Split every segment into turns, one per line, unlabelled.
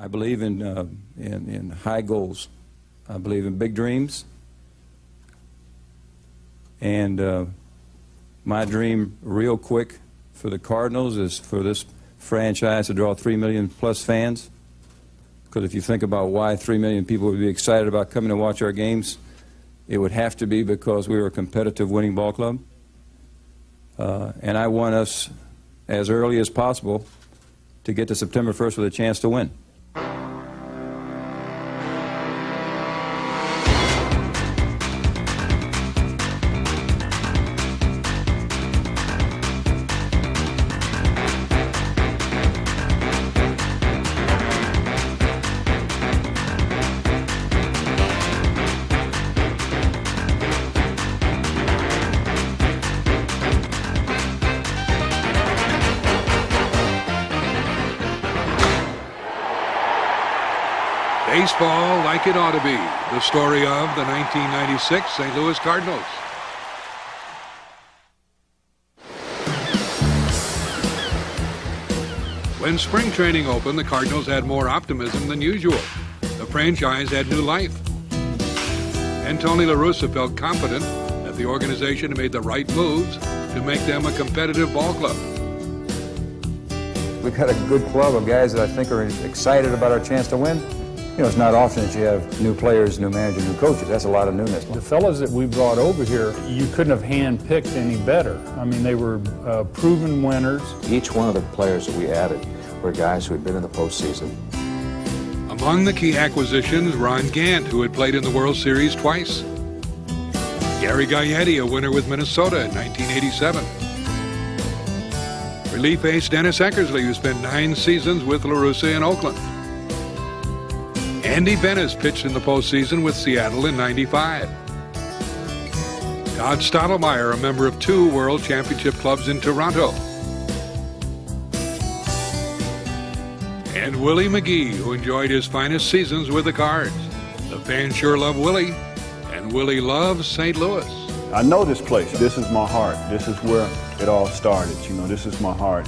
I believe in high goals. I believe in big dreams. And my dream, real quick, for the Cardinals is for this franchise to draw 3 million plus fans. Because if you think about why 3 million people would be excited about coming to watch our games, it would have to be because we were a competitive winning ball club. And I want us, as early as possible, to get to September 1st with a chance to win.
Baseball like it ought to be. The story of the 1996 St. Louis Cardinals. When spring training opened, the Cardinals had more optimism than usual. The franchise had new life. And Tony La Russa felt confident that the organization had made the right moves to make them a competitive ball club.
We've got a good club of guys that I think are excited about our chance to win. You know, it's not often that you have new players, new manager, new coaches. That's a lot of newness.
The fellas that we brought over here, you couldn't have handpicked any better. I mean, they were proven winners.
Each one of the players that we added were guys who had been in the postseason.
Among the key acquisitions, Ron Gant, who had played in the World Series twice. Gary Gaetti, a winner with Minnesota in 1987. Relief ace Dennis Eckersley, who spent 9 seasons with La Russa in Oakland. Andy Benes pitched in the postseason with Seattle in '95. Todd Stottlemyre, a member of 2 World Championship clubs in Toronto. And Willie McGee, who enjoyed his finest seasons with the Cards. The fans sure love Willie, and Willie loves St. Louis.
I know this place. This is my heart. This is where it all started. You know, this is my heart.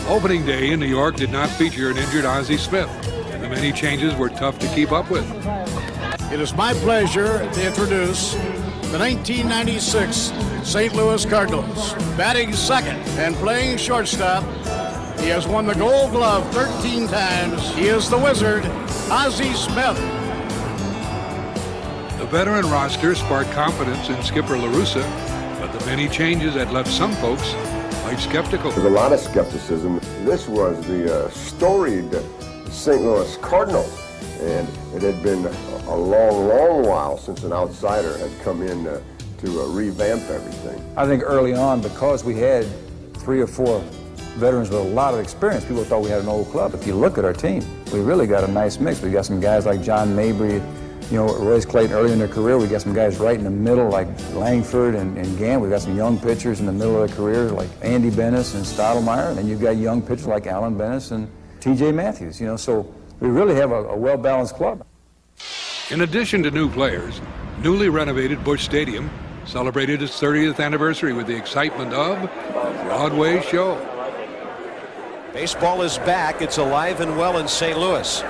Opening day in New York did not feature an injured Ozzie Smith, and the many changes were tough to keep up with.
It is my pleasure to introduce the 1996 St. Louis Cardinals. Batting second and playing shortstop, he has won the Gold Glove 13 times. He is the Wizard, Ozzie Smith.
The veteran roster sparked confidence in skipper La Russa, but the many changes had left some folks quite skeptical.
There's a lot of skepticism. This was the storied St. Louis Cardinals, and it had been a long, long while since an outsider had come in to revamp everything.
I think early on, because we had 3 or 4 veterans with a lot of experience, people thought we had an old club. If you look at our team, we really got a nice mix. We got some guys like John Mabry, you know, Royce Clayton early in their career. We got some guys right in the middle like Langford and Gant. We got some young pitchers in the middle of their careers like Andy Benes and Stottlemyre. And then you've got young pitchers like Alan Benes and T.J. Matthews, you know. So we really have a well-balanced club.
In addition to new players, newly renovated Busch Stadium celebrated its 30th anniversary with the excitement of a Broadway show.
Baseball is back. It's alive and well in St. Louis.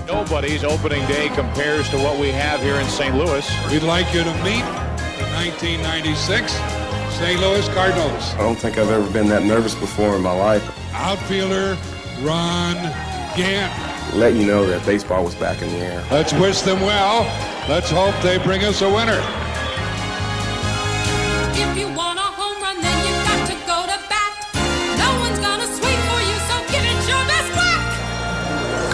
Nobody's opening day compares to what we have here in St. Louis.
We'd like you to meet the 1996 St. Louis Cardinals.
I don't think I've ever been that nervous before in my life.
Outfielder Ron Gant.
Let you know that baseball was back in the air.
Let's wish them well. Let's hope they bring us a winner.
If you want a home run, then you got to go to bat. No one's gonna swing for you, so give it your best whack.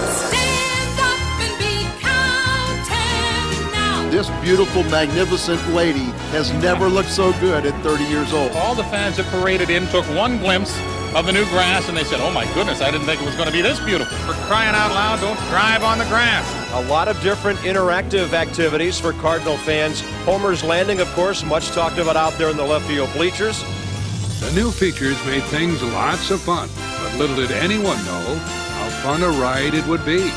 Stand up and be counted now.
this beautiful, magnificent lady has never looked so good at 30 years old.
All the fans that paraded in took one glimpse of the new grass and they said, oh my goodness, I didn't think it was going to be this beautiful. For crying out loud, don't drive on the grass.
A lot of different interactive activities for Cardinal fans. Homer's Landing, of course, much talked about out there in the left field bleachers.
The new features made things lots of fun, but little did anyone know how fun a ride it would be.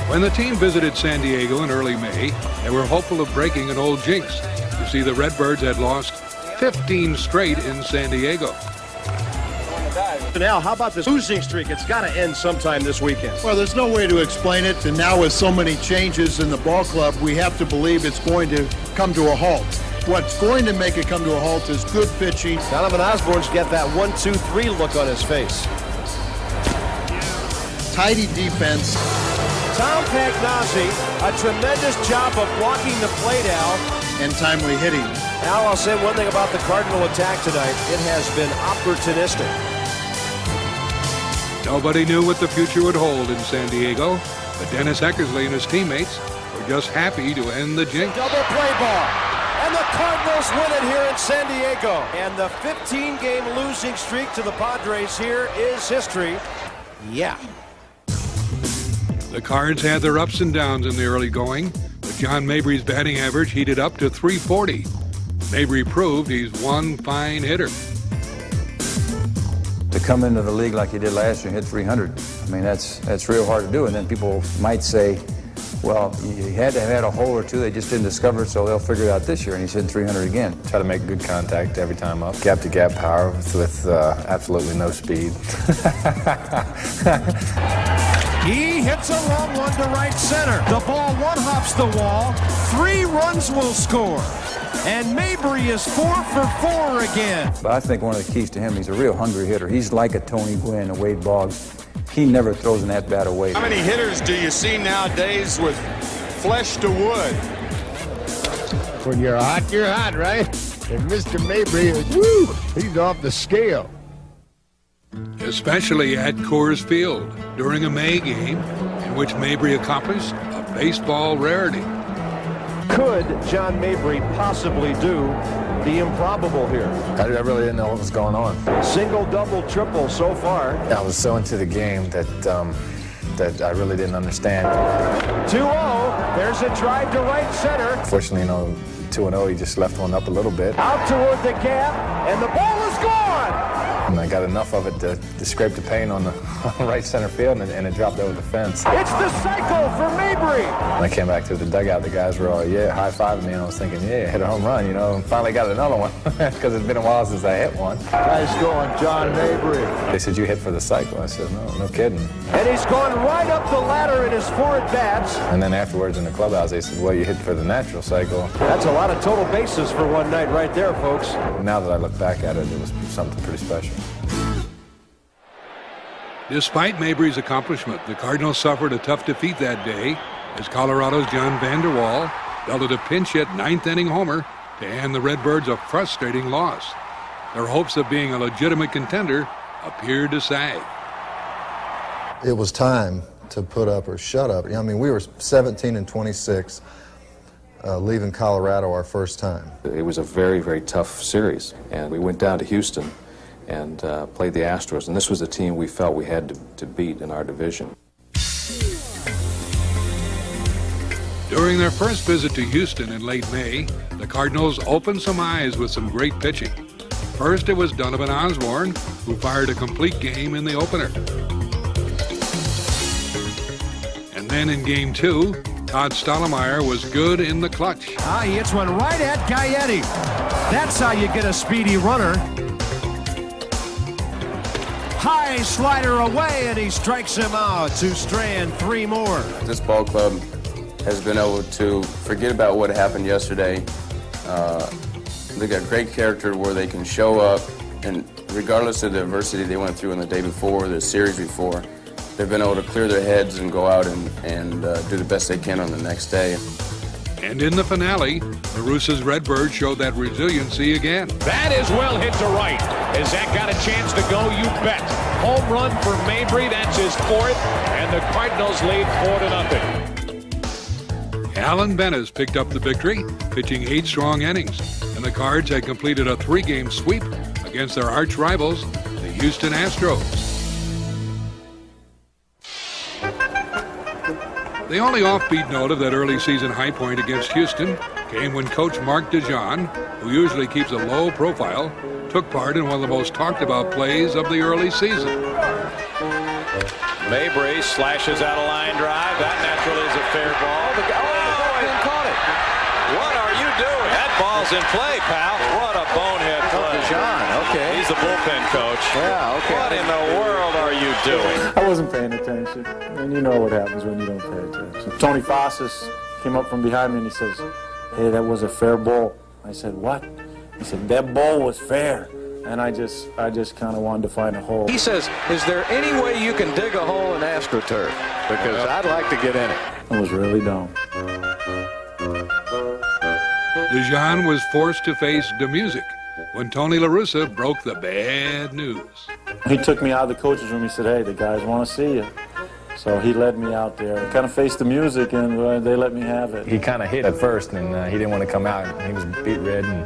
When the team visited San Diego in early May, they were hopeful of breaking an old jinx. You see, the Redbirds had lost 15 straight in San Diego.
Now, how about this losing streak? It's got to end sometime this weekend.
Well, there's no way to explain it, and now with so many changes in the ball club, we have to believe it's going to come to a halt. What's going to make it come to a halt is good pitching.
Donovan Osborne's got that 1-2-3 look on his face.
Tidy defense.
Tom Pagnozzi, a tremendous job of blocking the plate out.
And timely hitting.
Al, I'll say one thing about the Cardinal attack tonight. It has been opportunistic.
Nobody knew what the future would hold in San Diego, but Dennis Eckersley and his teammates were just happy to end the jinx.
Double play ball. And the Cardinals win it here in San Diego. And the 15-game losing streak to the Padres here is history. Yeah.
The Cards had their ups and downs in the early going, but John Mabry's batting average heated up to .340. Mabry proved he's one fine hitter.
To come into the league like he did last year and hit 300, I mean, that's real hard to do. And then people might say, well, you had to have had a hole or two, they just didn't discover it, so they'll figure it out this year, and he's hitting 300 again.
Try to make good contact every time up. Gap-to-gap power with absolutely no speed.
He hits a long one to right center. The ball one-hops the wall. 3 runs will score. And Mabry is 4 for 4 again.
But I think one of the keys to him, he's a real hungry hitter. He's like a Tony Gwynn, a Wade Boggs. He never throws an at-bat away.
How many hitters do you see nowadays with flesh to wood?
When you're hot, right? And Mr. Mabry is, woo, he's off the scale.
Especially at Coors Field during a May game in which Mabry accomplished a baseball rarity.
Could John Mabry possibly do the improbable here?
I really didn't know what was going on.
Single, double, triple so far.
I was so into the game that I really didn't understand.
2-0. There's a drive to right center.
Fortunately, 2-0, he just left one up a little bit.
Out toward the gap, and the ball is gone.
And I got enough of it to scrape the paint on the right center field, and it dropped over the fence.
It's the cycle for Mabry.
When I came back to the dugout, the guys were all, high-fiving me, and I was thinking, hit a home run, and finally got another one, because it's been a while since I hit one.
Nice going, John Mabry.
They said, you hit for the cycle. I said, no kidding.
And he's gone right up the ladder in his 4 at-bats.
And then afterwards in the clubhouse, they said, well, you hit for the natural cycle.
That's a lot of total bases for one night right there, folks.
Now that I look back at it, it was something pretty special.
Despite Mabry's accomplishment, the Cardinals suffered a tough defeat that day as Colorado's John Vander Wal belted a pinch-hit ninth-inning homer to hand the Redbirds a frustrating loss. Their hopes of being a legitimate contender appeared to sag.
It was time to put up or shut up. I mean, we were 17-26 leaving Colorado our first time.
It was a very, very tough series, and we went down to Houston and played the Astros, and this was the team we felt we had to beat in our division.
During their first visit to Houston in late May, the Cardinals opened some eyes with some great pitching. First, it was Donovan Osborne, who fired a complete game in the opener. And then in Game 2, Todd Stottlemyre was good in the clutch.
He hits one right at Gaetti. That's how you get a speedy runner. High slider away, and he strikes him out to strand 3 more.
This ball club has been able to forget about what happened yesterday. They got great character where they can show up, and regardless of the adversity they went through in the day before, the series before, they've been able to clear their heads and go out and do the best they can on the next day.
And in the finale, the Russa's Redbirds showed that resiliency again.
That is well hit to right. Has that got a chance to go? You bet.
Home run for Mabry. That's his fourth. And the Cardinals lead 4-0.
Alan Bennis picked up the victory, pitching 8 strong innings, and the Cards had completed a 3-game sweep against their arch rivals, the Houston Astros. The only offbeat note of that early season high point against Houston came when coach Mark DeJean, who usually keeps a low profile, took part in one of the most talked about plays of the early season.
Mabry slashes out a line drive. That naturally is a fair ball. The bullpen caught it. What are you doing? That ball's in play, pal. What a bonehead play. John, okay. He's the bullpen coach. Yeah, okay. What in the world are you doing?
I wasn't paying attention, and you know what happens when you don't pay attention. Tony Fossis came up from behind me and he says, "Hey, that was a fair ball." I said, "What?" He said, "That ball was fair." And I just kind of wanted to find a hole.
He says, "Is there any way you can dig a hole in AstroTurf? Because I'd like to get in it."
I was really dumb.
DeJean was forced to face the music when Tony La Russa broke the bad news.
He took me out of the coach's room. He said, "Hey, the guys want to see you." So he led me out there, kind of faced the music, and they let me have it.
He kind of hit at first, and he didn't want to come out. He was beat red, and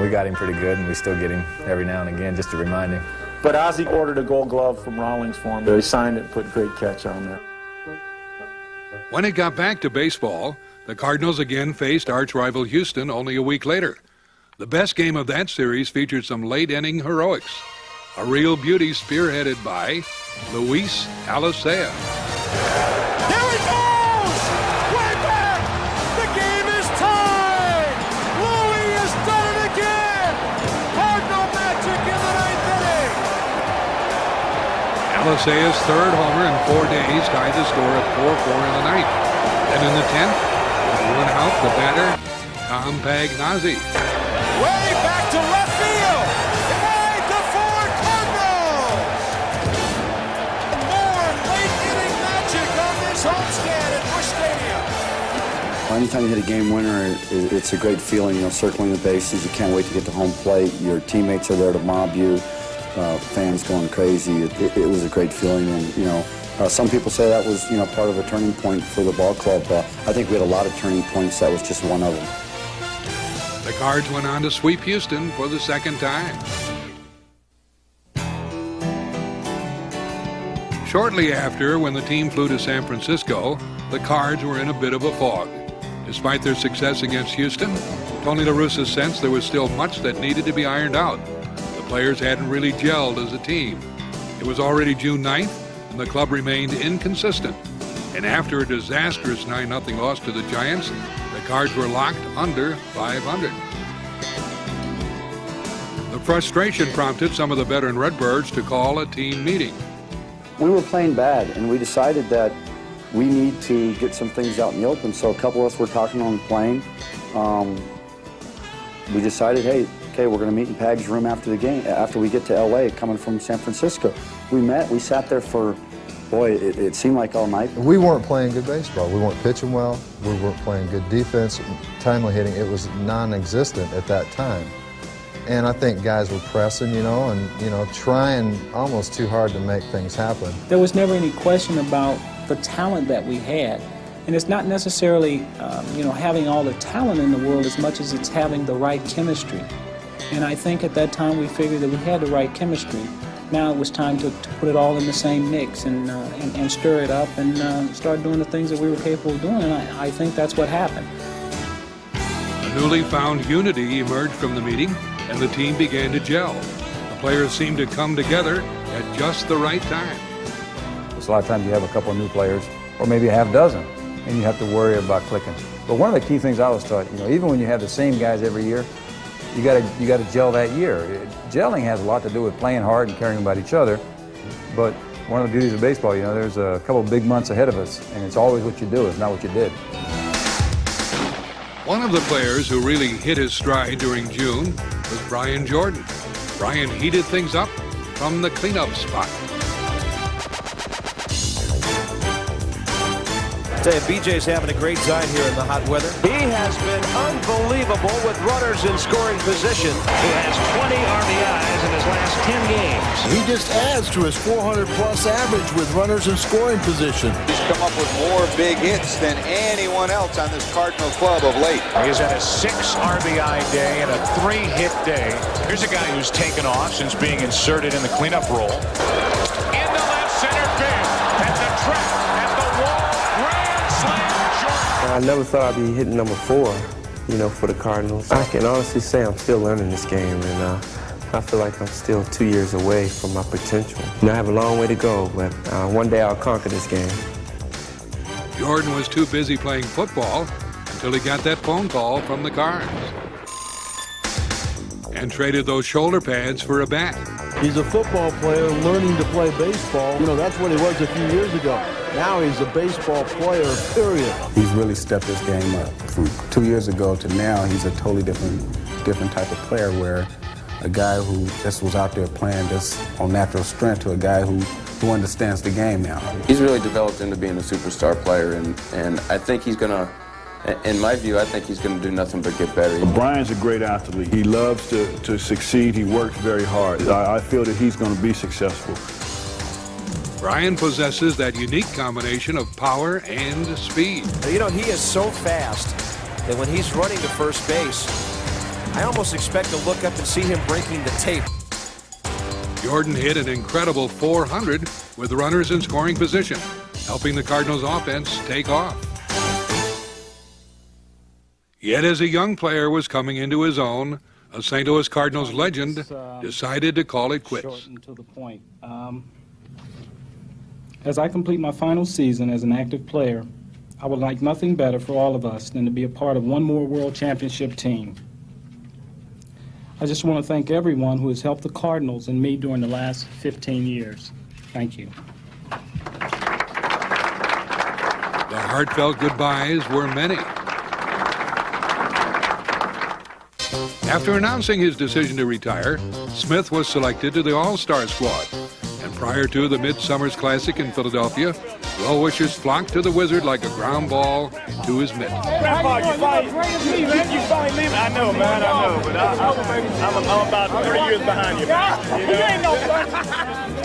we got him pretty good, and we still get him every now and again just to remind him.
But Ozzie ordered a gold glove from Rawlings for him. He signed it and put "Great Catch" on there.
When it got back to baseball, the Cardinals again faced arch-rival Houston only a week later. The best game of that series featured some late-inning heroics. A real beauty spearheaded by Luis Alicea.
Here he goes! Way back! The game is tied! Louis has done it again! Cardinal magic in the 9th inning!
Alicea's third homer in 4 days tied the score at 4-4 in the 9th. Then in the 10th, with one out, the batter, Tom Pagnazzi.
Way back to left field! 5-4 Cardinals! More late-inning magic on this homestand at Busch Stadium.
Anytime you hit a game winner, it's a great feeling, circling the bases. You can't wait to get to home plate. Your teammates are there to mob you. Fans going crazy. It was a great feeling, and, some people say that was, part of a turning point for the ball club. I think we had a lot of turning points. That was just one of them.
The Cards went on to sweep Houston for the second time. Shortly after, when the team flew to San Francisco, the Cards were in a bit of a fog. Despite their success against Houston, Tony La Russa sensed there was still much that needed to be ironed out. The players hadn't really gelled as a team. It was already June 9th, and the club remained inconsistent. And after a disastrous 9-0 loss to the Giants, the Cards were locked under .500. The frustration prompted some of the veteran Redbirds to call a team meeting.
We were playing bad, and we decided that we need to get some things out in the open. So a couple of us were talking on the plane. We decided, hey, okay, we're going to meet in Pag's room after the game, after we get to L.A., coming from San Francisco. We met, we sat there for, boy, it seemed like all night.
We weren't playing good baseball. We weren't pitching well. We weren't playing good defense, timely hitting. It was non-existent at that time. And I think guys were pressing, and, trying almost too hard to make things happen.
There was never any question about the talent that we had. And it's not necessarily, having all the talent in the world as much as it's having the right chemistry. And I think at that time we figured that we had the right chemistry. Now it was time to put it all in the same mix and stir it up and start doing the things that we were capable of doing. And I think that's what happened.
A newly found unity emerged from the meeting, and the team began to gel. The players seemed to come together at just the right time.
A lot of times you have a couple of new players, or maybe a half dozen, and you have to worry about clicking. But one of the key things I was taught, even when you have the same guys every year, you got to gel that year. Gelling has a lot to do with playing hard and caring about each other. But one of the beauties of baseball, there's a couple of big months ahead of us, and it's always what you do, it's not what you did.
One of the players who really hit his stride during June was Brian Jordan. Brian heated things up from the cleanup spot.
Tell you, BJ's having a great time here in the hot weather. He has been unbelievable with runners in scoring position. Who has 20 RBIs in his last 10 games.
He just adds to his 400-plus average with runners in scoring position.
He's come up with more big hits than anyone else on this Cardinal club of late.
He's had a 6 RBI day and a 3-hit day. Here's a guy who's taken off since being inserted in the cleanup role. Into left center field. At the track, at the wall, grand slam, short.
I never thought I'd be hitting number 4, for the Cardinals. I can honestly say I'm still learning this game, and I feel like I'm still 2 years away from my potential. I have a long way to go, but one day I'll conquer this game.
Jordan was too busy playing football until he got that phone call from the Cards and traded those shoulder pads for a bat.
He's a football player learning to play baseball. That's what he was a few years ago. Now he's a baseball player, period.
He's really stepped his game up. From 2 years ago to now, he's a totally different type of player, where a guy who just was out there playing just on natural strength to a guy who understands the game now.
He's really developed into being a superstar player, and I think he's going to, in my view, I think he's going to do nothing but get better.
Brian's a great athlete. He loves to succeed. He works very hard. I feel that he's going to be successful.
Brian possesses that unique combination of power and speed.
He is so fast that when he's running to first base, I almost expect to look up and see him breaking the tape.
Jordan hit an incredible 400 with runners in scoring position, helping the Cardinals offense take off. Yet as a young player was coming into his own, a St. Louis Cardinals legend decided to call it quits.
Short and to the point. As I complete my final season as an active player, I would like nothing better for all of us than to be a part of one more World Championship team. I just want to thank everyone who has helped the Cardinals and me during the last 15 years. Thank you.
The heartfelt goodbyes were many. After announcing his decision to retire, Smith was selected to the All-Star squad. And prior to the Midsummer's Classic in Philadelphia, well-wishers flocked to the Wizard like a ground ball into his mitt.
Grandpa, you finally leaving. I know, man, I know. But I'm about 30 years behind you, man. You ain't no fun.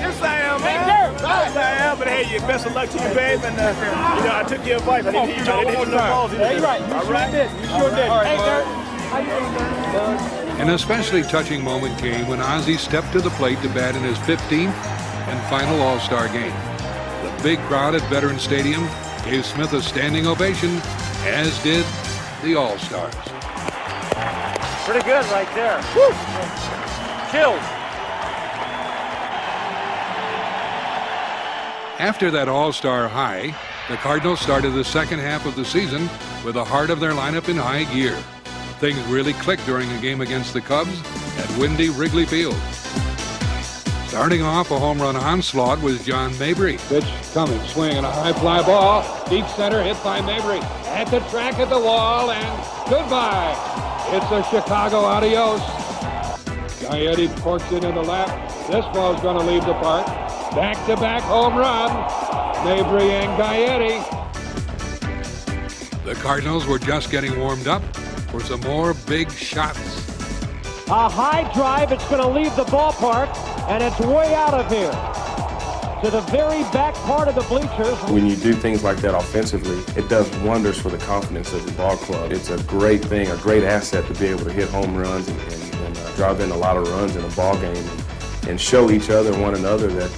Yes, I am, man. Yes, I am. But hey, best of luck to you, babe. And, I took your advice. I didn't hit you no balls. Yeah, you're right. You sure did. You sure did. Hey, Dirk. How you doing, Dirk?
An especially touching moment came when Ozzie stepped to the plate to bat in his 15th and final All-Star game. The big crowd at Veterans Stadium gave Smith a standing ovation, as did the All-Stars.
Pretty good right there. Woo! Chilled.
After that All-Star high, the Cardinals started the second half of the season with the heart of their lineup in high gear. Things really clicked during a game against the Cubs at windy Wrigley Field. Starting off a home run onslaught was John Mabry. Pitch coming, swinging a high fly ball. Deep center hit by Mabry. At the track at the wall, and goodbye. It's a Chicago adios. Gaetti porks it in the left. This ball's going to leave the park. Back-to-back home run. Mabry and Gaetti. The Cardinals were just getting warmed up for some more big shots.
A high drive, it's going to leave the ballpark, and it's way out of here to the very back part of the bleachers.
When you do things like that offensively, it does wonders for the confidence of the ball club. It's a great thing, a great asset to be able to hit home runs and drive in a lot of runs in a ball game and show each other, one another, that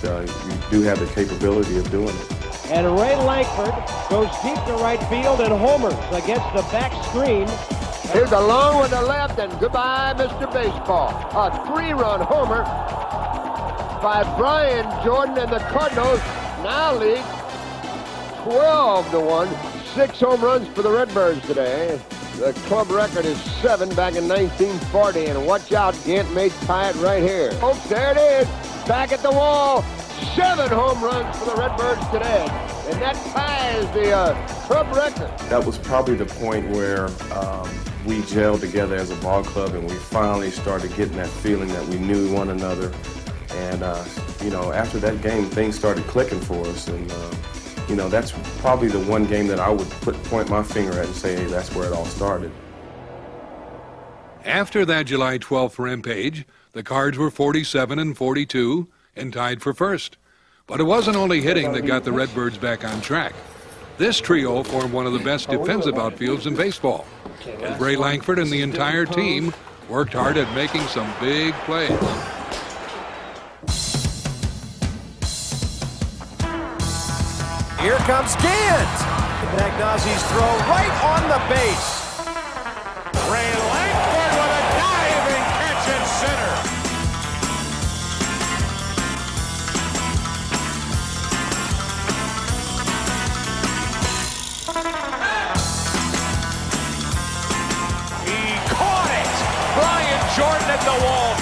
you do have the capability of doing it.
And Ray Langford goes deep to right field and homers against the back screen.
Here's a long one to left, and goodbye, Mr. Baseball. A 3-run homer by Brian Jordan, and the Cardinals now lead 12-1. 6 home runs for the Redbirds today. The club record is 7 back in 1940, and watch out, Gant may tie it right here. Folks, there it is, back at the wall. 7 home runs for the Redbirds today, and that ties the club record.
That was probably the point where we gelled together as a ball club, and we finally started getting that feeling that we knew one another. And, after that game, things started clicking for us. And You know, that's probably the one game that I would point my finger at and say, hey, that's where it all started.
After that July 12th rampage, the Cards were 47-42 and tied for first. But it wasn't only hitting that got the Redbirds back on track. This trio formed one of the best defensive outfields in baseball, as Ray Langford and the entire team worked hard at making some big plays.
Here comes Gant. Pagnozzi's throw right on the base. Ray Langford with a diving catch at center. He caught it. Brian Jordan at the wall.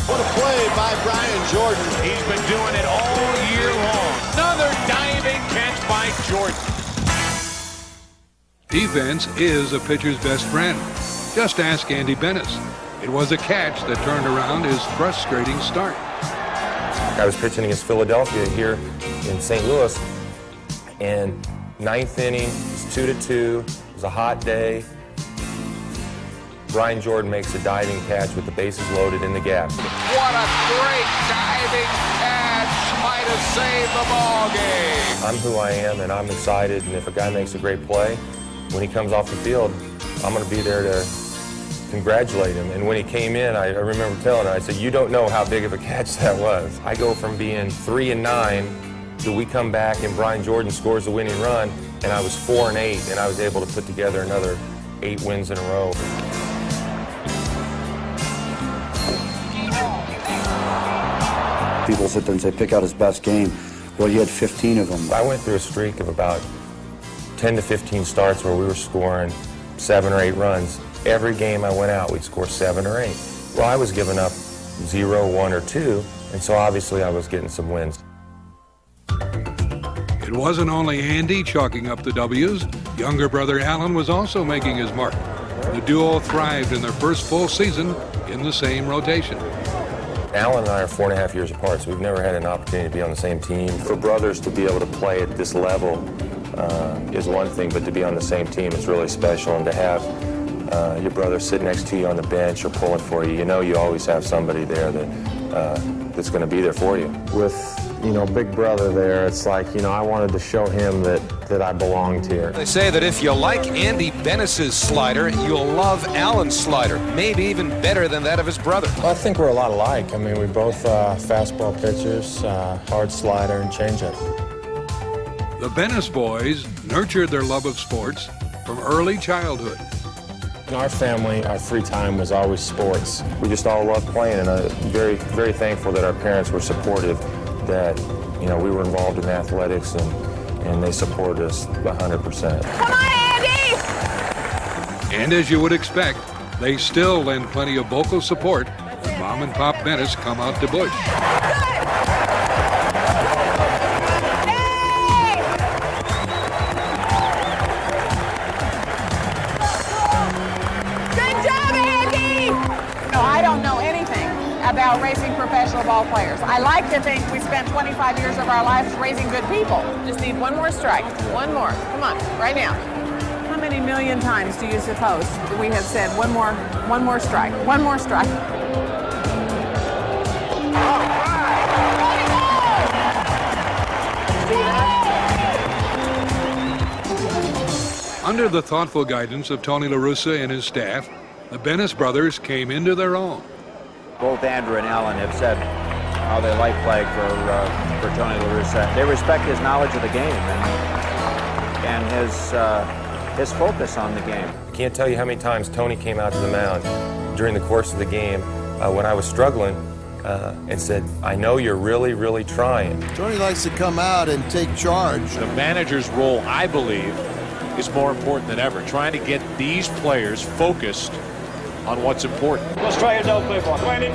What a play by Brian Jordan.
He's been doing it all year long. Another diving catch by Jordan.
Defense is a pitcher's best friend. Just ask Andy Bennis. It was a catch that turned around his frustrating start.
I was pitching against Philadelphia here in St. Louis, and ninth inning, it's 2-2. It was a hot day. Brian Jordan makes a diving catch with the bases loaded in the gap.
What a great diving catch. Might have saved the ball game.
I'm who I am, and I'm excited, and if a guy makes a great play, when he comes off the field, I'm going to be there to congratulate him. And when he came in, I remember telling him, I said, you don't know how big of a catch that was. I go from being 3-9 to we come back and Brian Jordan scores the winning run, and I was 4-8, and I was able to put together another 8 wins in a row.
People sit there and say, pick out his best game. Well, he had 15 of them.
I went through a streak of about 10 to 15 starts where we were scoring 7 or 8 runs. Every game I went out, we'd score 7 or 8. Well, I was giving up 0, 1, or 2, and so obviously I was getting some wins.
It wasn't only Andy chalking up the W's. Younger brother Alan was also making his mark. The duo thrived in their first full season in the same rotation.
Alan and I are 4.5 years apart, so we've never had an opportunity to be on the same team. For brothers to be able to play at this level is one thing, but to be on the same team is really special. And to have your brother sit next to you on the bench or pulling for you, you know you always have somebody there that that's going to be there for you.
With, big brother there, it's like, I wanted to show him that I belonged here.
They say that if you like Andy Bennis's slider, you'll love Alan's slider. Maybe even better than that of his brother.
Well, I think we're a lot alike. I mean, we both fastball pitchers, hard slider and changeup.
The Bennis boys nurtured their love of sports from early childhood.
In our family, our free time was always sports.
We just all loved playing, and I'm very, very thankful that our parents were supportive, that, we were involved in athletics, and they supported us 100%.
Come on, Andy!
And as you would expect, they still lend plenty of vocal support when Mom and Pop Bennis come out to Busch.
About raising professional ball players. I like to think we spent 25 years of our lives raising good people. Just need one more strike. One more. Come on, right now. How many million times do you suppose we have said one more strike? One more strike.
Under the thoughtful guidance of Tony La Russa and his staff, the Bennis brothers came into their own.
Both Andrew and Alan have said how they like playing for Tony La Russa. They respect his knowledge of the game and his focus on the game.
I can't tell you how many times Tony came out to the mound during the course of the game when I was struggling and said, I know you're really, really trying.
Tony likes to come out and take charge.
The manager's role, I believe, is more important than ever, trying to get these players focused on what's important.
Let's try his outplay ball. 20.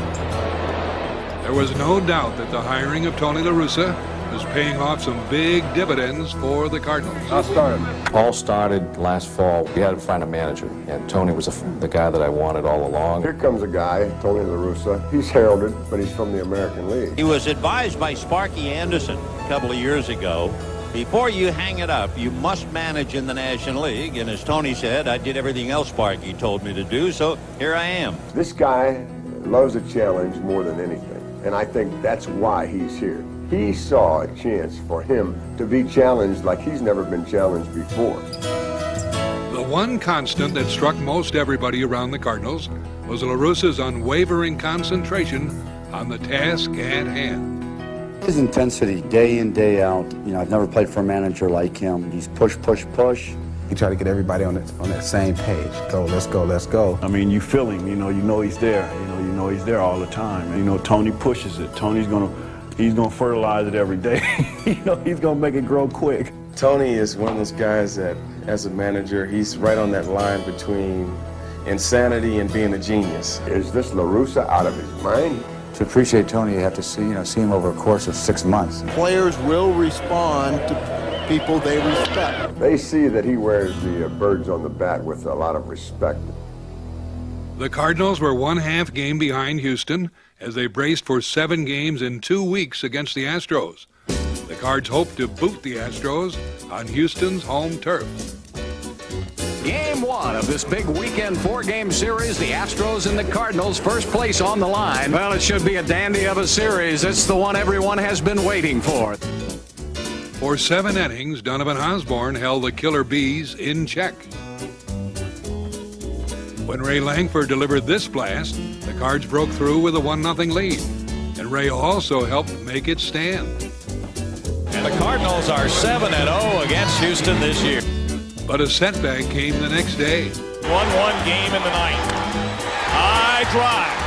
There was no doubt that the hiring of Tony La Russa is paying off some big dividends for the Cardinals.
I started.
All started last fall. We had to find a manager, and Tony was the guy that I wanted all along.
Here comes a guy, Tony La Russa. He's heralded, but he's from the American League.
He was advised by Sparky Anderson a couple of years ago. Before you hang it up, you must manage in the National League. And as Tony said, I did everything else Sparky told me to do, so here I am.
This guy loves a challenge more than anything, and I think that's why he's here. He saw a chance for him to be challenged like he's never been challenged before.
The one constant that struck most everybody around the Cardinals was La Russa's unwavering concentration on the task at hand.
His intensity, day in, day out. You know, I've never played for a manager like him. He's push, push, push.
He tried to get everybody on that same page. Go, let's go, let's go.
I mean, you feel him, you know he's there. You know he's there all the time. And, you know, Tony pushes it. Tony's gonna fertilize it every day. You know, he's gonna make it grow quick.
Tony is one of those guys that, as a manager, he's right on that line between insanity and being a genius.
Is this La Russa out of his mind?
To appreciate Tony, you have to see him over a course of 6 months.
Players will respond to people they respect.
They see that he wears the birds on the bat with a lot of respect.
The Cardinals were 1/2 game behind Houston as they braced for 7 games in 2 weeks against the Astros. The Cards hope to boot the Astros on Houston's home turf.
Game 1 of this big weekend 4-game series, the Astros and the Cardinals, first place on the line. Well, it should be a dandy of a series. It's the one everyone has been waiting for.
For 7 innings, Donovan Osborne held the Killer Bees in check. When Ray Langford delivered this blast, the Cards broke through with a 1-0 lead, and Ray also helped make it stand.
And the Cardinals are 7-0 against Houston this year.
But a setback came the next day.
1-1 game in the ninth. High drive.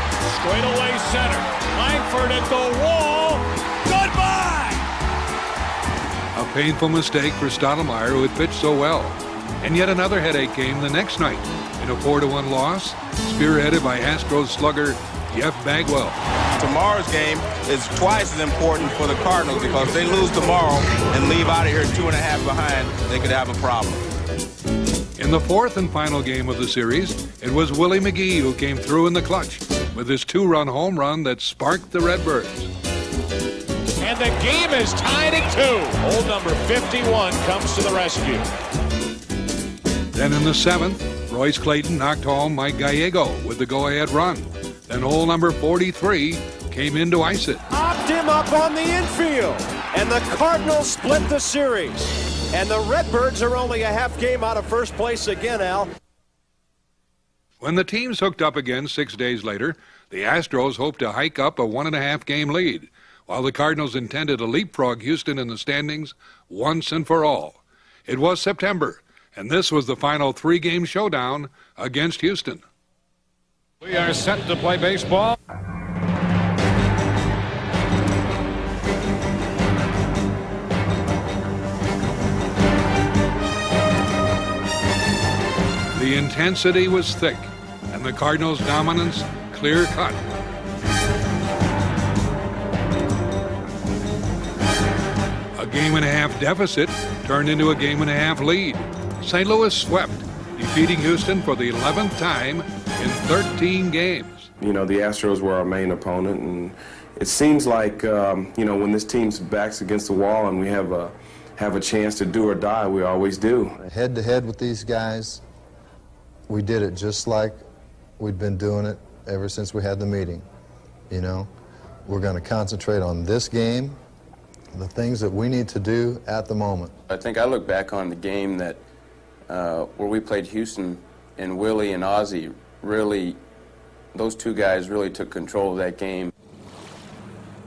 Straight away center. Langford at the wall. Goodbye!
A painful mistake for Stottlemyre, who had pitched so well. And yet another headache came the next night in a 4-1 loss, spearheaded by Astros slugger Jeff Bagwell.
Tomorrow's game is twice as important for the Cardinals because if they lose tomorrow and leave out of here 2.5 behind, they could have a problem.
In the 4th and final game of the series, it was Willie McGee who came through in the clutch with his 2-run home run that sparked the Redbirds.
And the game is tied at 2. Old number 51 comes to the rescue.
Then in the 7th, Royce Clayton knocked home Mike Gallego with the go-ahead run. Then hole number 43 came in to ice it.
Popped him up on the infield. And the Cardinals split the series. And the Redbirds are only a half game out of first place again, Al.
When the teams hooked up again 6 days later, the Astros hoped to hike up a 1.5 game lead, while the Cardinals intended to leapfrog Houston in the standings once and for all. It was September, and this was the final 3-game showdown against Houston.
We are set to play baseball.
The intensity was thick, and the Cardinals' dominance clear-cut. A 1.5 deficit turned into a 1.5 lead. St. Louis swept, defeating Houston for the 11th time in 13 games.
You know, the Astros were our main opponent, and it seems like, you know, when this team's back's against the wall and we have a chance to do or die, we always do.
Head-to-head with these guys, we did it just like we'd been doing it ever since we had the meeting. You know, we're going to concentrate on this game, the things that we need to do at the moment.
I think I look back on the game that where we played Houston, and Willie and Ozzie really, those two guys really took control of that game.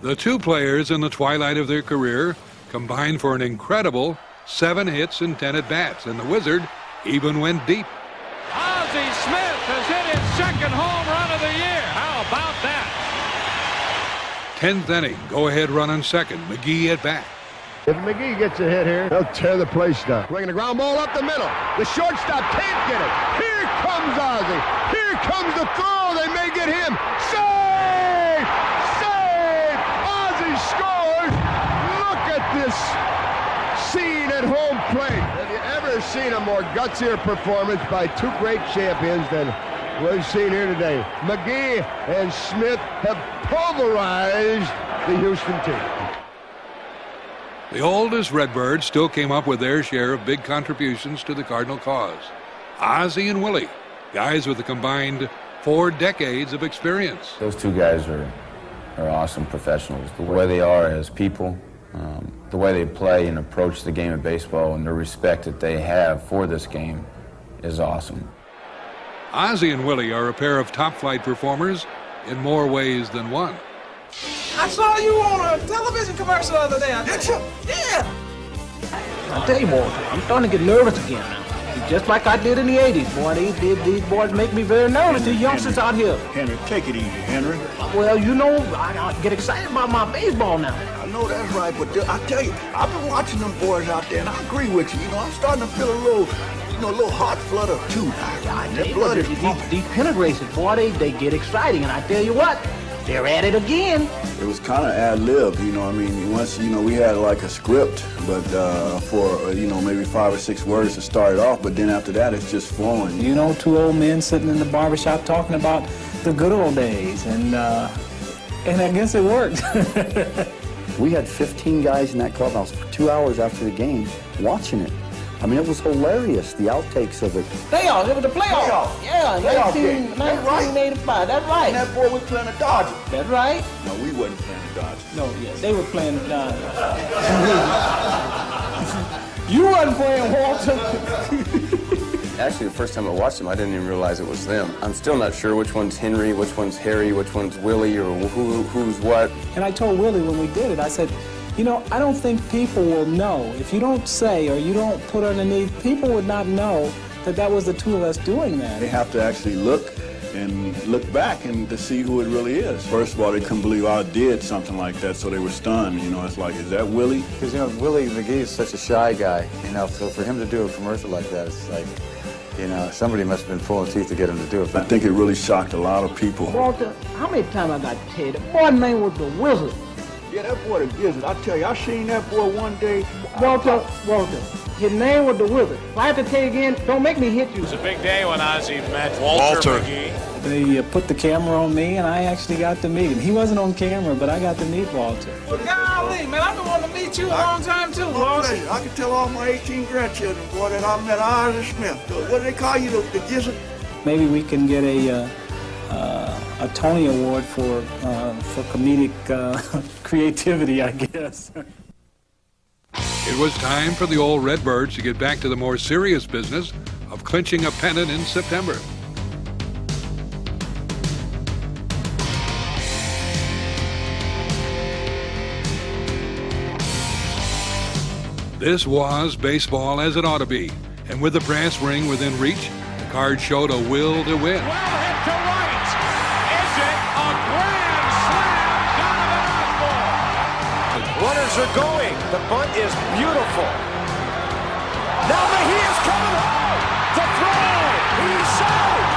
The two players in the twilight of their career combined for an incredible 7 hits and 10 at-bats, and the Wizard even went deep.
Ozzie Smith has hit his second home run of the year. How about that?
10th inning, go-ahead run on second, McGee at bat.
If McGee gets a hit here, he'll tear the place down. Bringing a ground ball up the middle. The shortstop can't get it. Here comes Ozzie. Here comes the throw. They may get him. Save! Save! Ozzie scores! Look at
this scene at home plate. Have you ever seen a more gutsier performance by two great champions than we've seen here today? McGee and Smith have pulverized the Houston team.
The oldest Redbirds still came up with their share of big contributions to the Cardinal cause. Ozzie and Willie, guys with a combined 4 decades of experience.
Those two guys are awesome professionals. The way they are as people, the way they play and approach the game of baseball, and the respect that they have for this game is awesome.
Ozzie and Willie are a pair of top-flight performers in more ways than one.
I saw you on a television commercial the other day. Did you? Yeah.
I tell you, boy, I'm starting to get nervous again now. Just like I did in the 80s, boy. These boys make me very nervous, these youngsters out here.
Henry, take it easy, Henry.
Well, you know, I get excited about my baseball now.
I know that's right, but I tell you, I've been watching them boys out there, and I agree with you. You know, I'm starting to feel a little heart flutter, too. That blood is pumping.
These pennant races, boy, they get exciting, and I tell you what, they're at it again.
It was kind of ad-lib, you know. I mean, once, you know, we had like a script, but for, you know, maybe 5 or 6 words to start it off, but then after that, it's just flowing.
You know, 2 old men sitting in the barbershop talking about the good old days, and I guess it worked.
We had 15 guys in that clubhouse for 2 hours after the game watching it. I mean, it was hilarious, the outtakes of it.
Playoffs, it was the playoffs. Yeah, 1985, that's right.
And that boy was playing the Dodgers.
That's right.
No, we wasn't playing the Dodgers.
No, yeah, they were playing the Dodgers. You wasn't playing, Walter.
Actually, the first time I watched them, I didn't even realize it was them. I'm still not sure which one's Henry, which one's Harry, which one's Willie, or who's what.
And I told Willie when we did it, I said, you know, I don't think people will know. If you don't say or you don't put underneath, people would not know that was the two of us doing that.
They have to actually look back and to see who it really is. First of all, they couldn't believe I did something like that, so they were stunned. You know, it's like, is that Willie?
Because, you know, Willie McGee is such a shy guy, you know, so for him to do a commercial like that, it's like, you know, somebody must have been pulling teeth to get him to do it.
I think it really shocked a lot of people.
Walter, how many times I got to tell you, the boy's name was the Wizard.
Yeah, that boy the Wizard. I tell you, I seen that boy one day.
Walter, his name was the Wizard. If I have to tell you again, don't make me hit you.
It was a big day when Ozzie met Walter McGee.
They put the camera on me, and I actually got to meet him. He wasn't on camera, but I got to meet Walter.
Well, golly, man, I've been wanting to meet you a long time, too, Walter.
I can tell all my 18 grandchildren, boy, that I met Ozzie Smith. What do they call you, the Gizzard?
Maybe we can get a Tony Award for comedic creativity, I guess.
It was time for the old Redbirds to get back to the more serious business of clinching a pennant in September. This was baseball as it ought to be, and with the brass ring within reach, the card showed a will to win.
Runners are going. The bunt is beautiful. Now Mejia is coming home. The throw. He's safe.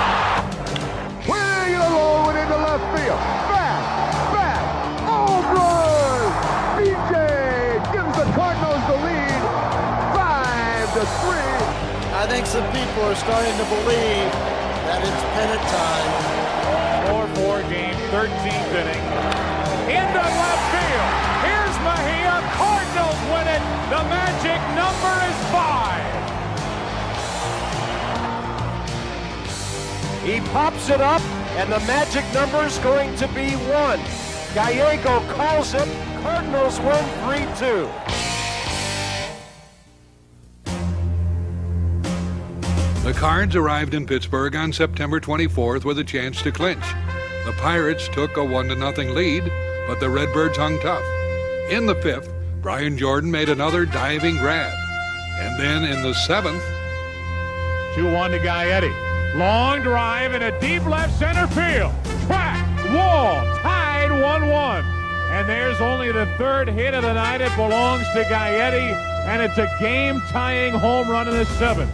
Swing it along and into left field. Back. Home run. BJ gives the Cardinals the lead. 5-3.
I think some people are starting to believe that it's pennant time.
4-4 game, 13th inning. Into left field. Here's Mejia. Cardinals win it. The magic number is 5.
He pops it up, and the magic number is going to be 1. Gallego calls it. Cardinals win 3-2.
The Cards arrived in Pittsburgh on September 24th with a chance to clinch. The Pirates took a 1-0 lead, but the Redbirds hung tough. In the 5th, Brian Jordan made another diving grab. And then in the 7th...
2-1 to Gaetti. Long drive in a deep left center field. Track, wall, tied 1-1. And there's only the 3rd hit of the night. It belongs to Gaetti, and it's a game-tying home run in the 7th.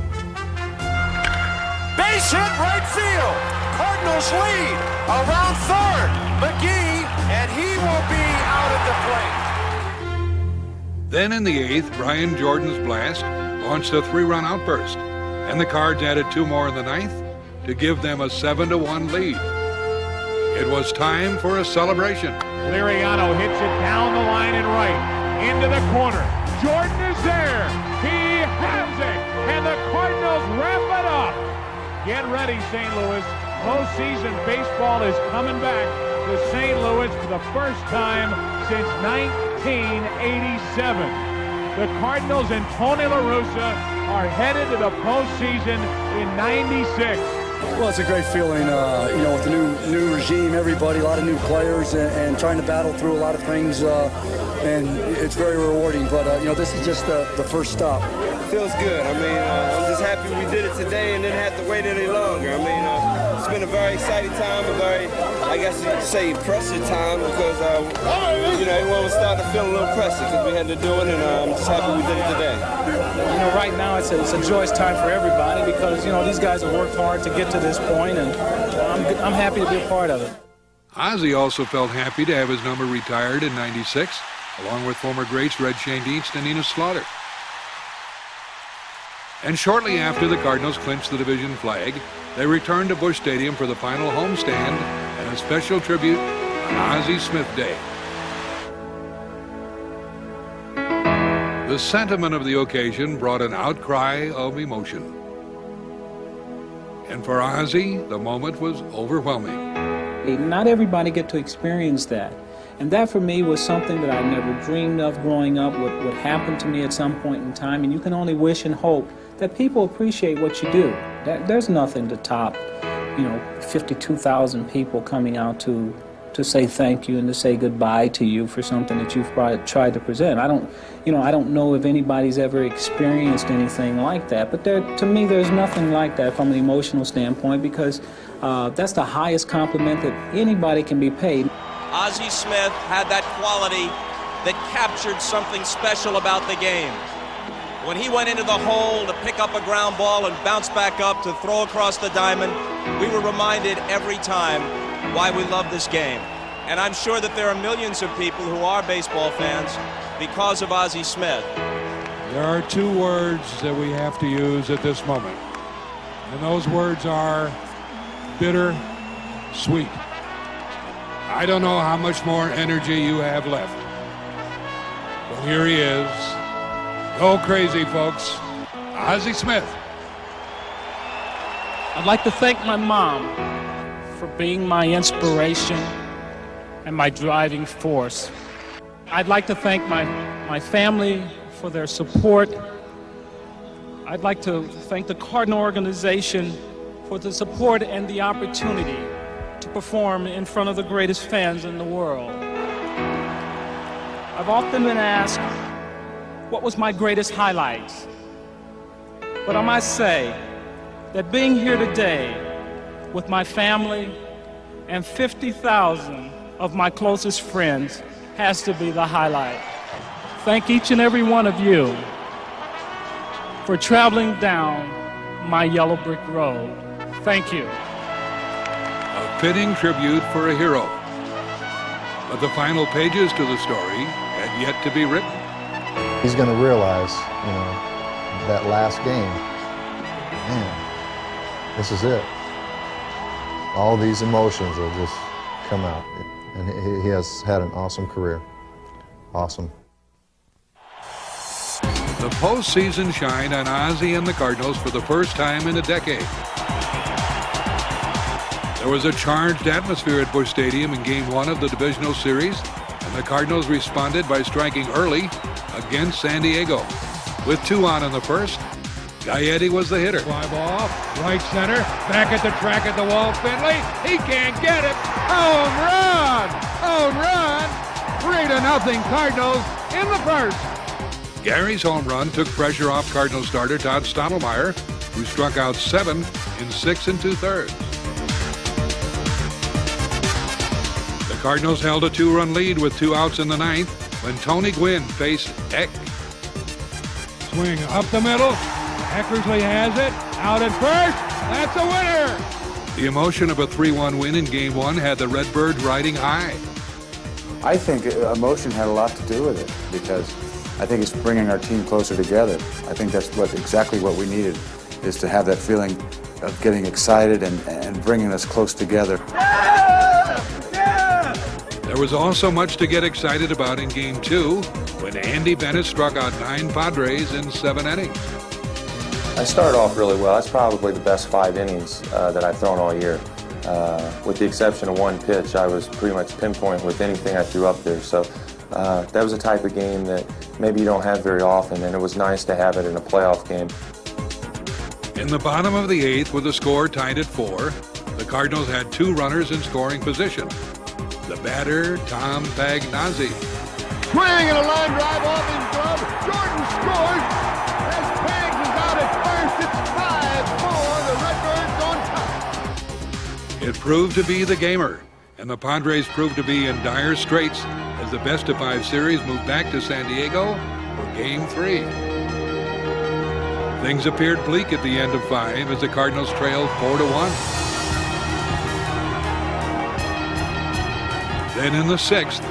Base hit right field. Cardinals lead around 3rd. McGee, and he will be out at the plate.
Then in the 8th, Brian Jordan's blast launched a 3-run outburst, and the Cards added 2 more in the 9th to give them a 7-1 lead. It was time for a celebration.
Liriano hits it down the line and right, into the corner. Jordan is there. He has it, and the Cardinals wrap it up. Get ready, St. Louis. Postseason baseball is coming back to St. Louis for the first time since 1987. The Cardinals and Tony La Russa are headed to the postseason in '96.
Well, it's a great feeling, with the new regime, everybody, a lot of new players, and trying to battle through a lot of things, and it's very rewarding. But, this is just the first stop.
Feels good. I mean, I'm just happy we did it today and didn't have to wait any longer. I mean, it's been a very exciting time, a very, I guess you could say, impressive time because, everyone was starting to feel a little pressure because we had to do it, and I'm just happy we did it today.
Right now it's a joyous time for everybody because, these guys have worked hard to get to this point, and I'm happy to be a part of it.
Ozzie also felt happy to have his number retired in '96, along with former greats Red Shane Dienst and Enos Slaughter. And shortly after the Cardinals clinched the division flag, they returned to Busch Stadium for the final homestand and a special tribute on Ozzie Smith Day. The sentiment of the occasion brought an outcry of emotion. And for Ozzie, the moment was overwhelming.
Not everybody get to experience that. And that for me was something that I never dreamed of growing up, would happen to me at some point in time. And you can only wish and hope that people appreciate what you do. There's nothing to top, 52,000 people coming out to say thank you and to say goodbye to you for something that you've tried to present. I don't know if anybody's ever experienced anything like that, but to me there's nothing like that from an emotional standpoint because that's the highest compliment that anybody can be paid.
Ozzie Smith had that quality that captured something special about the game. When he went into the hole to pick up a ground ball and bounce back up to throw across the diamond, we were reminded every time why we love this game. And I'm sure that there are millions of people who are baseball fans because of Ozzie Smith.
There are 2 words that we have to use at this moment. And those words are bitter, sweet. I don't know how much more energy you have left. But here he is. Go crazy, folks. Ozzie Smith.
I'd like to thank my mom for being my inspiration and my driving force. I'd like to thank my family for their support. I'd like to thank the Cardinal organization for the support and the opportunity to perform in front of the greatest fans in the world. I've often been asked, what was my greatest highlights? But I must say that being here today with my family and 50,000 of my closest friends has to be the highlight. Thank each and every one of you for traveling down my yellow brick road. Thank you.
A fitting tribute for a hero. But the final pages to the story had yet to be written.
He's going to realize, that last game, man, this is it. All these emotions will just come out. And he has had an awesome career. Awesome.
The postseason shine on Ozzie and the Cardinals for the first time in a decade. There was a charged atmosphere at Busch Stadium in Game 1 of the divisional series, and the Cardinals responded by striking early against San Diego. With 2 on in the first, Gaetti was the hitter. Fly ball, right center, back at the track at the wall, Finley. He can't get it. Home run! Home run! 3-0 Cardinals in the first. Gary's home run took pressure off Cardinals starter Todd Stottlemyre, who struck out 7 in 6 2/3. The Cardinals held a 2-run lead with 2 outs in the 9th when Tony Gwynn faced Eck. Swing up the middle. Eckersley has it. Out at first. That's a winner. The emotion of a 3-1 win in Game 1 had the Redbirds riding high.
I think emotion had a lot to do with it because, I think it's bringing our team closer together. I think that's exactly what we needed, is to have that feeling of getting excited and bringing us close together.
There was also much to get excited about in Game 2 when Andy Bennett struck out 9 Padres in 7 innings.
I started off really well. That's probably the best 5 innings that I've thrown all year. With the exception of one pitch, I was pretty much pinpoint with anything I threw up there. So that was a type of game that maybe you don't have very often, and it was nice to have it in a playoff game.
In the bottom of the 8th, with the score tied at 4, the Cardinals had 2 runners in scoring position. The batter, Tom Pagnazzi.
Swing and a line drive off his glove. Jordan scores as Pags is out at first. It's 5-4. The Redbirds on top.
It proved to be the gamer, and the Padres proved to be in dire straits as the best-of-5 series moved back to San Diego for Game 3. Things appeared bleak at the end of 5 as the Cardinals trailed 4-1. Then in the 6th,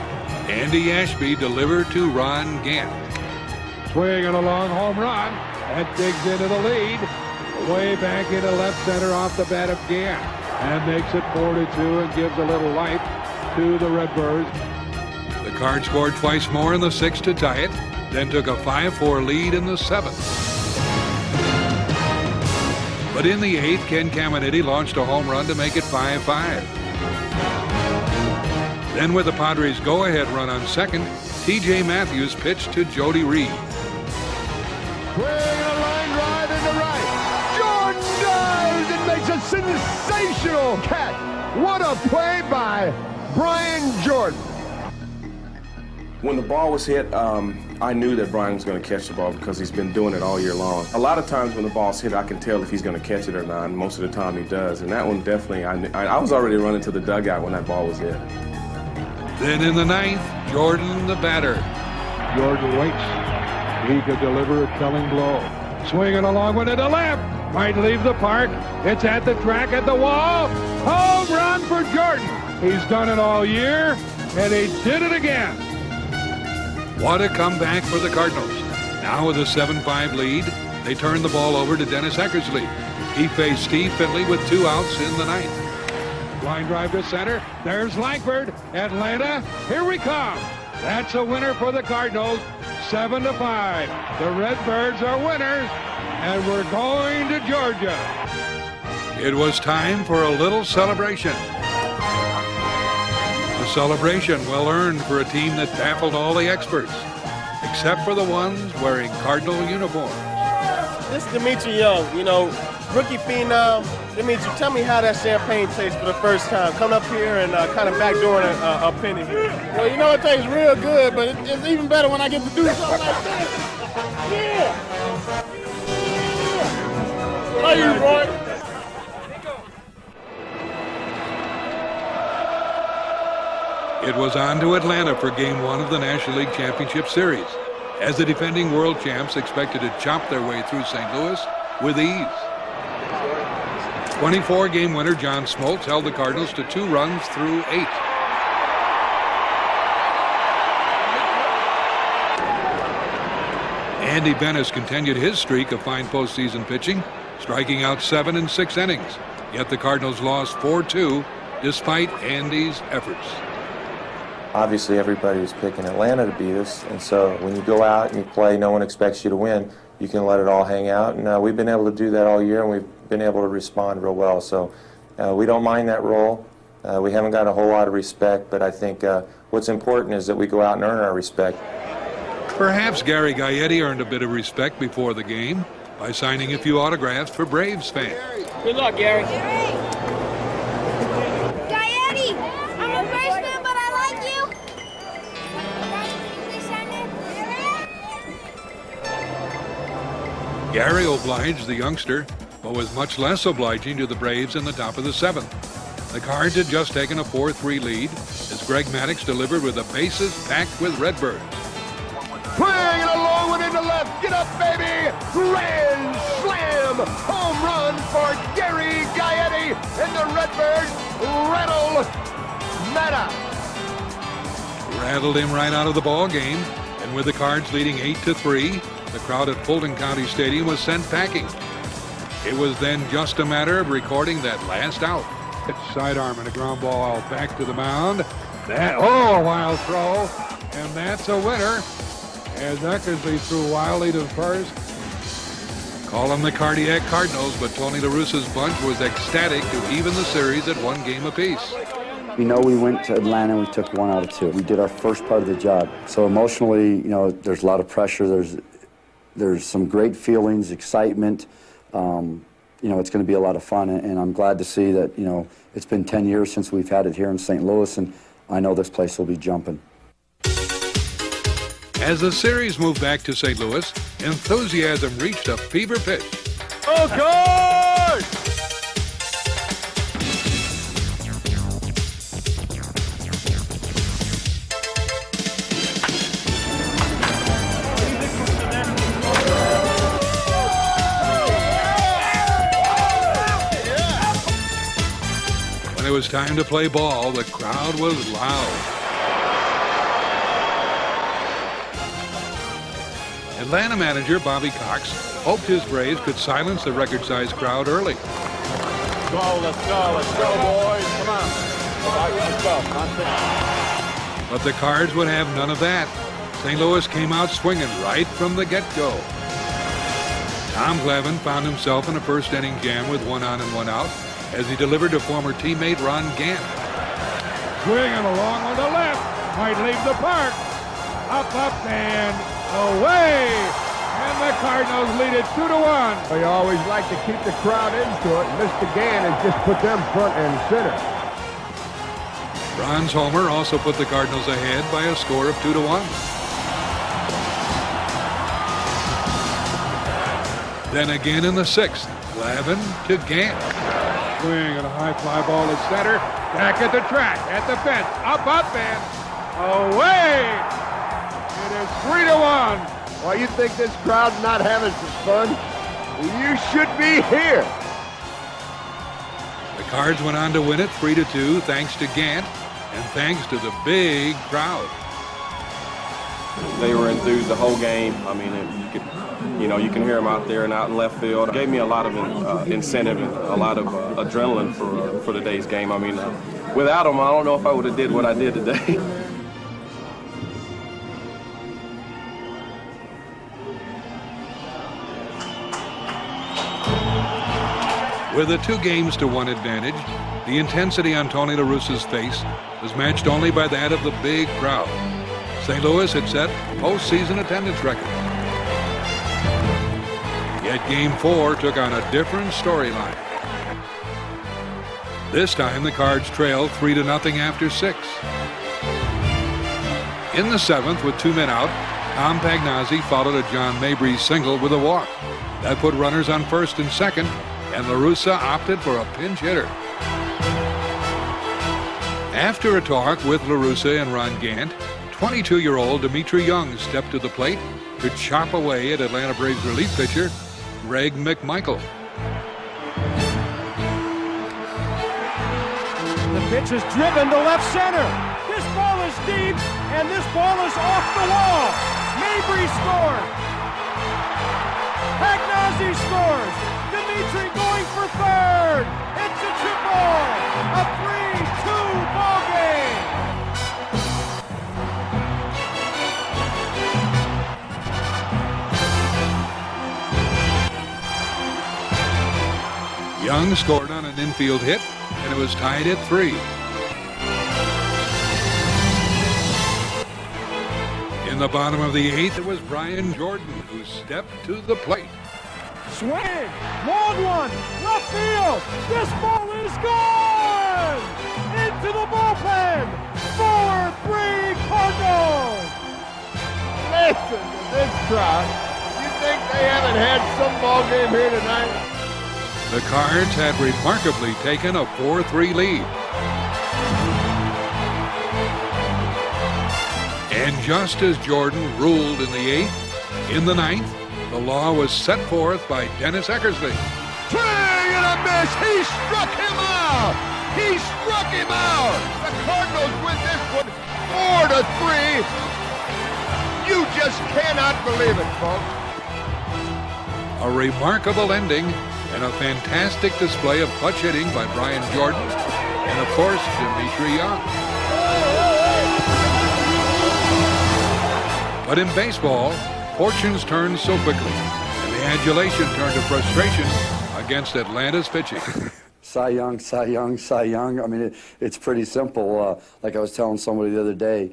Andy Ashby delivered to Ron Gant. Swing and a long home run. That digs into the lead. Way back into left center off the bat of Gant. And makes it 4-2 and gives a little life to the Redbirds. The Cards scored twice more in the 6th to tie it, then took a 5-4 lead in the 7th. But in the 8th, Ken Caminiti launched a home run to make it 5-5. Then with the Padres' go-ahead run on second, T.J. Matthews pitched to Jody Reed.
Swing and a line drive into right. Jordan does! It makes a sensational catch. What a play by Brian Jordan.
When the ball was hit, I knew that Brian was going to catch the ball because he's been doing it all year long. A lot of times when the ball's hit, I can tell if he's going to catch it or not, and most of the time he does. And that one definitely, I was already running to the dugout when that ball was hit.
Then in the 9th, Jordan the batter. Jordan waits. He could deliver a telling blow. Swinging a long one to the left. Might leave the park. It's at the track, at the wall. Home run for Jordan. He's done it all year, and he did it again. What a comeback for the Cardinals. Now with a 7-5 lead, they turn the ball over to Dennis Eckersley. He faced Steve Finley with 2 outs in the 9th. Line drive to center. There's Langford. Atlanta, here we come. That's a winner for the Cardinals, 7-5. The Redbirds are winners, and we're going to Georgia. It was time for a little celebration. A celebration well earned for a team that baffled all the experts, except for the ones wearing Cardinal uniforms.
This is Dimitri Young, rookie phenom. Dimitri, tell me how that champagne tastes for the first time. Coming up here and kind of backdooring a penny here.
Well, it tastes real good, but it's even better when I get to do something like this. Yeah! How you, Roy?
It was on to Atlanta for Game 1 of the National League Championship Series, as the defending world champs expected to chomp their way through St. Louis with ease. 24-game winner John Smoltz held the Cardinals to 2 runs through 8. Andy Bennett continued his streak of fine postseason pitching, striking out 7 in 6 innings. Yet the Cardinals lost 4-2 despite Andy's efforts.
Obviously, everybody was picking Atlanta to beat us, and so when you go out and you play, no one expects you to win. You can let it all hang out, and we've been able to do that all year, and we've been able to respond real well. So we don't mind that role. We haven't got a whole lot of respect, but I think what's important is that we go out and earn our respect.
Perhaps Gary Gaetti earned a bit of respect before the game by signing a few autographs for Braves fans.
Good luck, Gary.
Gaetti, I'm a freshman, but I like you.
Gary obliged the youngster, but was much less obliging to the Braves in the top of the 7th. The Cards had just taken a 4-3 lead as Greg Maddux delivered with the bases packed with Redbirds.
Swing and a long one into left. Get up, baby. Grand slam. Home run for Gary Gaetti. And the Redbirds rattle Meta.
Rattled him right out of the ball game, and And with the Cards leading 8-3, the crowd at Fulton County Stadium was sent packing. It was then just a matter of recording that last out. Sidearm and a ground ball back to the mound. A wild throw, and that's a winner. As Eckersley threw wildly to first. Call them the Cardiac Cardinals, but Tony La Russa's bunch was ecstatic to even the series at 1 game apiece.
We went to Atlanta, we took 1 out of 2. We did our first part of the job. So emotionally, there's a lot of pressure. There's some great feelings, excitement. It's going to be a lot of fun, and I'm glad to see that, it's been 10 years since we've had it here in St. Louis, and I know this place will be jumping.
As the series moved back to St. Louis, enthusiasm reached a fever pitch.
Oh, God!
When it was time to play ball, the crowd was loud. Atlanta manager Bobby Cox hoped his Braves could silence the record-sized crowd early.
Let's go, boys. Come on. Let's go.
But the Cards would have none of that. St. Louis came out swinging right from the get-go. Tom Glavine found himself in a first-inning jam with 1 on and 1 out as he delivered to former teammate Ron Gant.
Swinging along on the left. Might leave the park. Up, and away. And the Cardinals lead it 2-1.
We always like to keep the crowd into it. Mr. Gann has just put them front and center.
Ron's homer also put the Cardinals ahead by a score of 2-1. Then again in the 6th, Glavine to Gant.
Swing and a high fly ball to center. Back at the track, at the fence. Up, and away. It is 3-1.
Well, you think this crowd's not having some fun? You should be here.
The Cards went on to win it 3-2 thanks to Gant and thanks to the big crowd.
They were enthused the whole game. I mean, you can hear them out there and out in left field. It gave me a lot of incentive and a lot of adrenaline for today's game. I mean, without them, I don't know if I would have did what I did today.
With a 2-1 advantage, the intensity on Tony La Russa's face was matched only by that of the big crowd. St. Louis had set postseason attendance record. Yet Game 4 took on a different storyline. This time the Cards trailed 3-0 after 6. In the 7th, with 2 men out, Tom Pagnozzi followed a John Mabry single with a walk. That put runners on first and second, and La Russa opted for a pinch hitter. After a talk with La Russa and Ron Gant, 22-year-old Dimitri Young stepped to the plate to chop away at Atlanta Braves relief pitcher Greg McMichael.
The pitch is driven to left center. This ball is deep, and this ball is off the wall. Mabry scores. Pagnozzi scores. Dimitri going for third. It's a triple. A 3-2 ball game.
Young scored on an infield hit, and it was tied at 3. In the bottom of the 8th, it was Brian Jordan who stepped to the plate.
Swing, long one, left field. This ball is gone. Into the bullpen. 4-3 Cardinals.
Listen to this crowd. You think they haven't had some ball game here tonight?
The Cards had remarkably taken a 4-3 lead. And just as Jordan ruled in the 8th, in the 9th, the law was set forth by Dennis Eckersley.
Swing and a miss. He struck him out. He struck him out. The Cardinals win this one 4-3. You just cannot believe it, folks.
A remarkable ending and a fantastic display of clutch hitting by Brian Jordan and, of course, Dimitri Young. But in baseball, fortunes turn so quickly, and the adulation turned to frustration against Atlanta's pitching.
Cy Young, Cy Young, Cy Young. I mean, it's pretty simple. Like I was telling somebody the other day,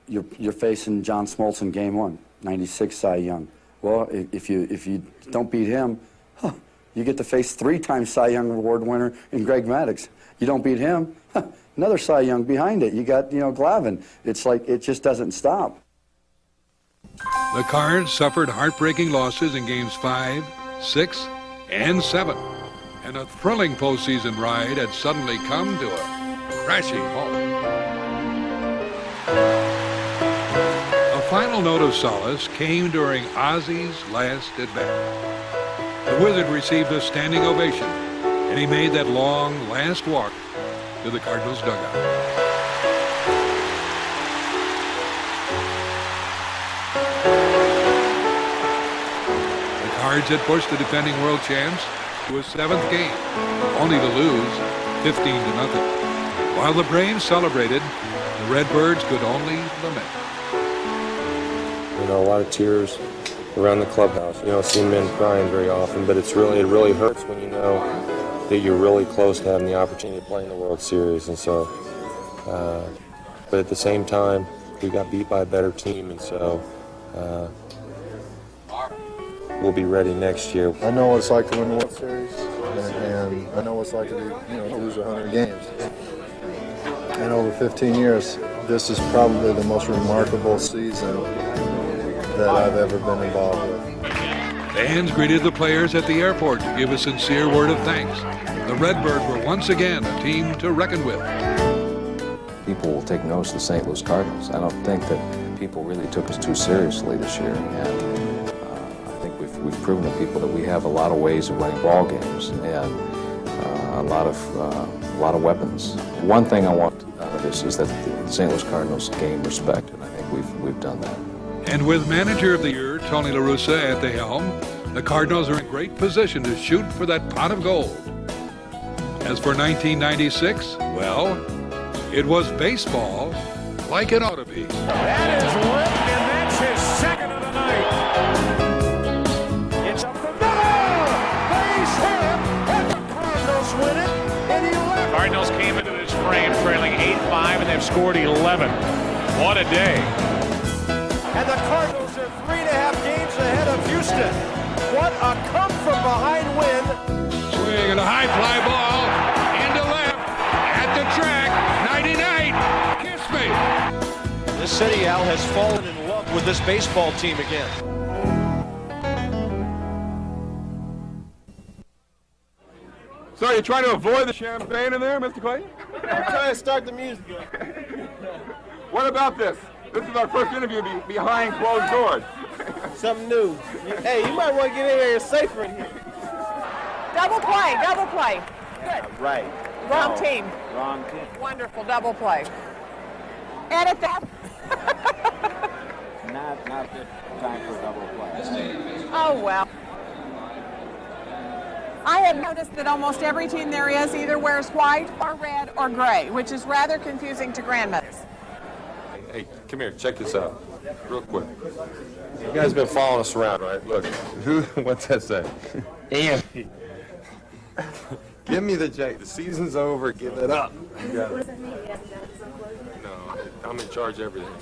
you're facing John Smoltz in Game 1, 96 Cy Young. Well, if you don't beat him, you get to face 3-time Cy Young Award winner in Greg Maddux. You don't beat him, another Cy Young behind it. You got, Glavine. It's like it just doesn't stop.
The Cards suffered heartbreaking losses in Games 5, 6, and 7. And a thrilling postseason ride had suddenly come to a crashing halt. A final note of solace came during Ozzy's last at-bat. The Wizard received a standing ovation, and he made that long last walk to the Cardinals dugout. Cards had pushed the defending world champs to a 7th game, only to lose 15-0. While the Braves celebrated, the Redbirds could only lament.
A lot of tears around the clubhouse. You don't see men crying very often, but it really hurts when you know that you're really close to having the opportunity to play in the World Series. And so, but at the same time, we got beat by a better team, and so we'll be ready next year.
I know what it's like to win the World Series, and I know what it's like to lose 100 games. And over 15 years, this is probably the most remarkable season that I've ever been involved with.
Fans greeted the players at the airport to give a sincere word of thanks. The Redbirds were once again a team to reckon with.
People will take notice of the St. Louis Cardinals. I don't think that people really took us too seriously this year, and I think we've proven to people that we have a lot of ways of winning ball games and a lot of weapons. One thing I want out of this is that the St. Louis Cardinals gain respect, and I think we've done that.
And with Manager of the Year Tony La Russa at the helm, the Cardinals are in great position to shoot for that pot of gold. As for 1996, well, it was baseball like it ought to be.
That is ripped, and that's his second of the night. It's up the middle. Base hit, and the Cardinals win it in 11.
Cardinals came into this frame trailing 8-5, and they've scored 11. What a day.
And the Cardinals are 3.5 games ahead of Houston. What a come-from-behind win.
Swing and a high fly ball into left at the track. 99. Kiss me.
The City Owl has fallen in love with this baseball team again.
So are you trying to avoid the champagne in there, Mr. Clayton?
I'm trying to start the music.
What about this? This is our first interview behind closed doors.
Something new. Hey, you might want to get in here safer in here.
Double play, double play. Good.
Right.
Wrong team.
Wrong team.
Wonderful double play. Edit that.
Not good time for double play.
Oh, well. I have noticed that almost every team there is either wears white or red or gray, which is rather confusing to grandmothers.
Hey, come here, check this out, real quick. You guys been following us around, right? Look, what's that say? Andy, give me the jacket. The season's over, give it up. No, I'm in charge of everything.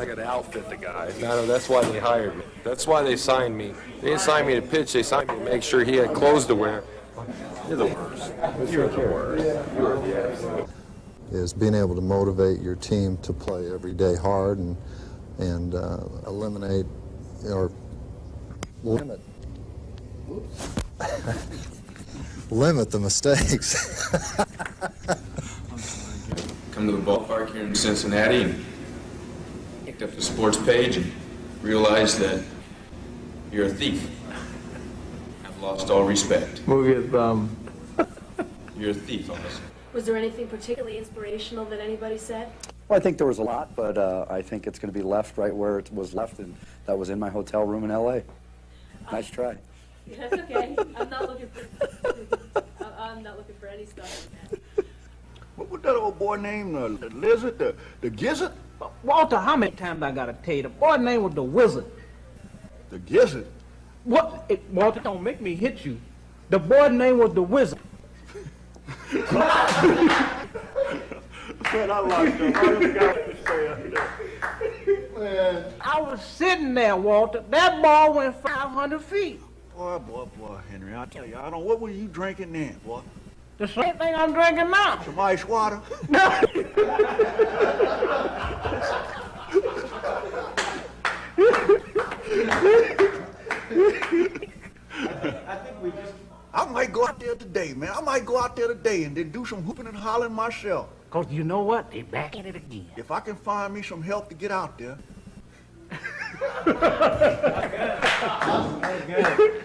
I got to outfit the guys. No, that's why they hired me. That's why they signed me. They didn't sign me to pitch, they signed me to make sure he had clothes to wear. You're the worst. You're the worst. You're the worst.
Is being able to motivate your team to play every day hard and eliminate or limit limit the mistakes.
Come to the ballpark here in Cincinnati and picked up the sports page and realized that you're a thief. I've lost all respect.
Move your thumb.
You're a thief, honestly.
Was there anything particularly inspirational that anybody said?
Well, I think there was a lot, but I think it's going to be left right where it was left, and that was in my hotel room in L.A. Nice try.
That's okay. I'm not looking for any stuff like that.
What was that old boy named? The Lizard? The Gizzard?
Walter, how many times I gotta tell you? The boy's name was the Wizard.
The Gizzard?
What? Walter, don't make me hit you. The boy's name was the Wizard.
Man, I like them. I just got to say that. Man.
I was sitting there, Walter. That ball went 500 feet.
Boy, Henry, I tell you, I don't. What were you drinking then, boy?
The same thing I'm drinking now.
Some ice water?
No.
I might go out there today, man. I might go out there today and then do some hooping and hollering myself.
Because you know what? They back at it again.
If I can find me some help to get out there.
That's good.